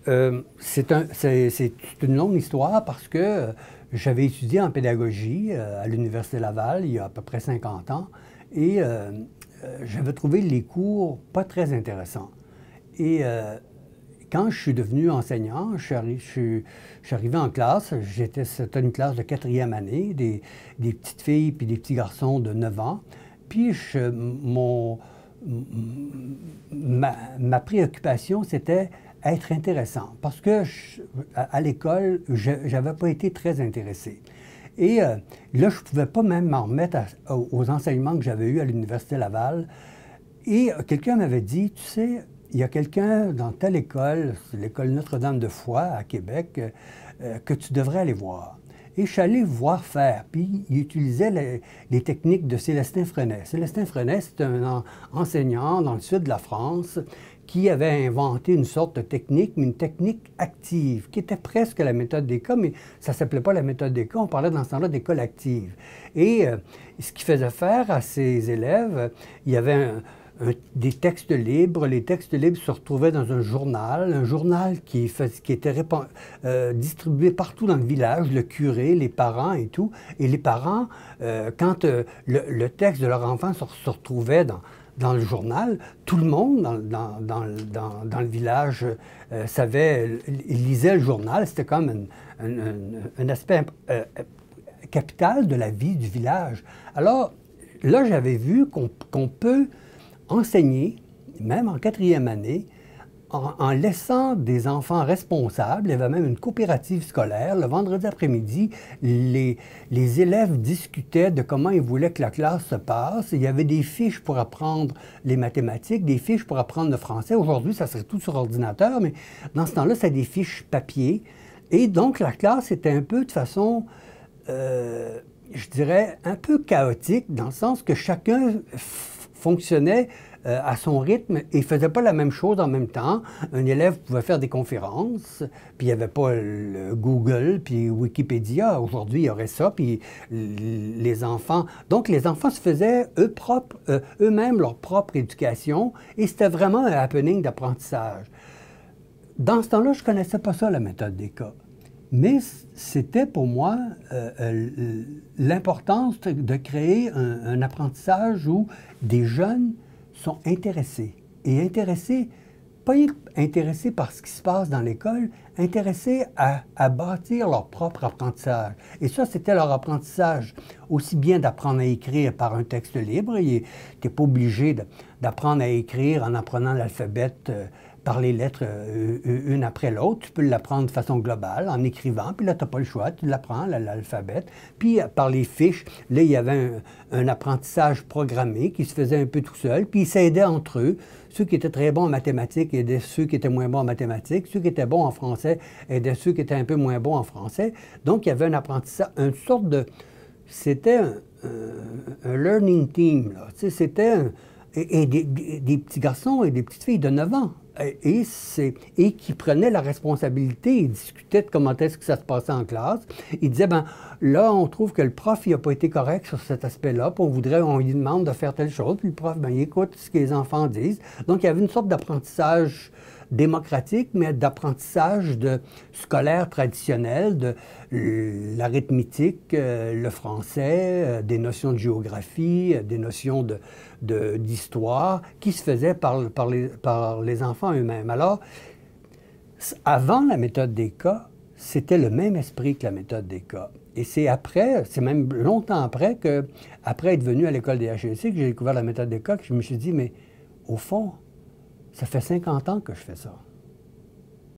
C'est une longue histoire parce que j'avais étudié en pédagogie à l'Université Laval il y a à peu près 50 ans et j'avais trouvé les cours pas très intéressants. Et quand je suis devenu enseignant, je suis arrivé en classe, c'était une classe de 4e année, des petites filles puis des petits garçons de 9 ans. Puis ma préoccupation, c'était être intéressant, parce que à l'école, je n'avais pas été très intéressé. Et là, je ne pouvais pas même m'en remettre aux enseignements que j'avais eus à l'Université Laval. Et quelqu'un m'avait dit, tu sais, il y a quelqu'un dans telle école, c'est l'école Notre-Dame de Foix à Québec, que tu devrais aller voir. Et je suis allé voir faire, puis il utilisait les techniques de Célestin Freinet. Célestin Freinet, c'est un enseignant dans le sud de la France qui avait inventé une sorte de technique, mais une technique active, qui était presque la méthode des cas, mais ça ne s'appelait pas la méthode des cas, on parlait dans ce temps-là d'école active. Et ce qu'il faisait faire à ses élèves, il y avait des textes libres. Les textes libres se retrouvaient dans un journal qui était distribué partout dans le village, le curé, les parents et tout. Et les parents, quand le texte de leur enfant se retrouvait dans le journal, tout le monde dans le village lisait le journal. C'était comme un aspect capital de la vie du village. Alors, là, j'avais vu qu'on peut enseigner, même en 4e année, en laissant des enfants responsables. Il y avait même une coopérative scolaire. Le vendredi après-midi, les élèves discutaient de comment ils voulaient que la classe se passe. Il y avait des fiches pour apprendre les mathématiques, des fiches pour apprendre le français. Aujourd'hui, ça serait tout sur ordinateur, mais dans ce temps-là, c'était des fiches papier. Et donc, la classe était un peu de façon, je dirais, un peu chaotique, dans le sens que chacun fonctionnait à son rythme et ne faisait pas la même chose en même temps. Un élève pouvait faire des conférences, puis il n'y avait pas le Google, puis Wikipédia. Aujourd'hui, il y aurait ça, puis les enfants... Donc, les enfants se faisaient eux-mêmes leur propre éducation, et c'était vraiment un happening d'apprentissage. Dans ce temps-là, je ne connaissais pas ça, la méthode des cas. Mais c'était pour moi l'importance de créer un apprentissage où des jeunes sont intéressés. Et intéressés, pas intéressés par ce qui se passe dans l'école, intéressés à bâtir leur propre apprentissage. Et ça, c'était leur apprentissage, aussi bien d'apprendre à écrire par un texte libre. Tu n'es pas obligé d'apprendre à écrire en apprenant l'alphabet par les lettres une après l'autre. Tu peux l'apprendre de façon globale, en écrivant, puis là, tu n'as pas le choix, tu l'apprends, l'alphabet. Puis par les fiches, là, il y avait un apprentissage programmé qui se faisait un peu tout seul, puis ils s'aidaient entre eux. Ceux qui étaient très bons en mathématiques aidaient ceux qui étaient moins bons en mathématiques. Ceux qui étaient bons en français aidaient ceux qui étaient un peu moins bons en français. Donc, il y avait un apprentissage, une sorte de... C'était un learning team, là. Tu sais, c'était des petits garçons et des petites filles de 9 ans. Et qui prenaient la responsabilité, ils discutaient de comment est-ce que ça se passait en classe. Ils disaient, ben là, on trouve que le prof, il n'a pas été correct sur cet aspect-là, puis on lui demande de faire telle chose, puis le prof, ben il écoute ce que les enfants disent. Donc, il y avait une sorte d'apprentissage démocratique, mais d'apprentissage scolaire traditionnel, de l'arithmétique, le français, des notions de géographie, des notions d'histoire, qui se faisaient par les enfants eux-mêmes. Alors, avant la méthode des cas, c'était le même esprit que la méthode des cas. Et c'est même longtemps après être venu à l'école des HEC, que j'ai découvert la méthode des cas, que je me suis dit, mais au fond, ça fait 50 ans que je fais ça.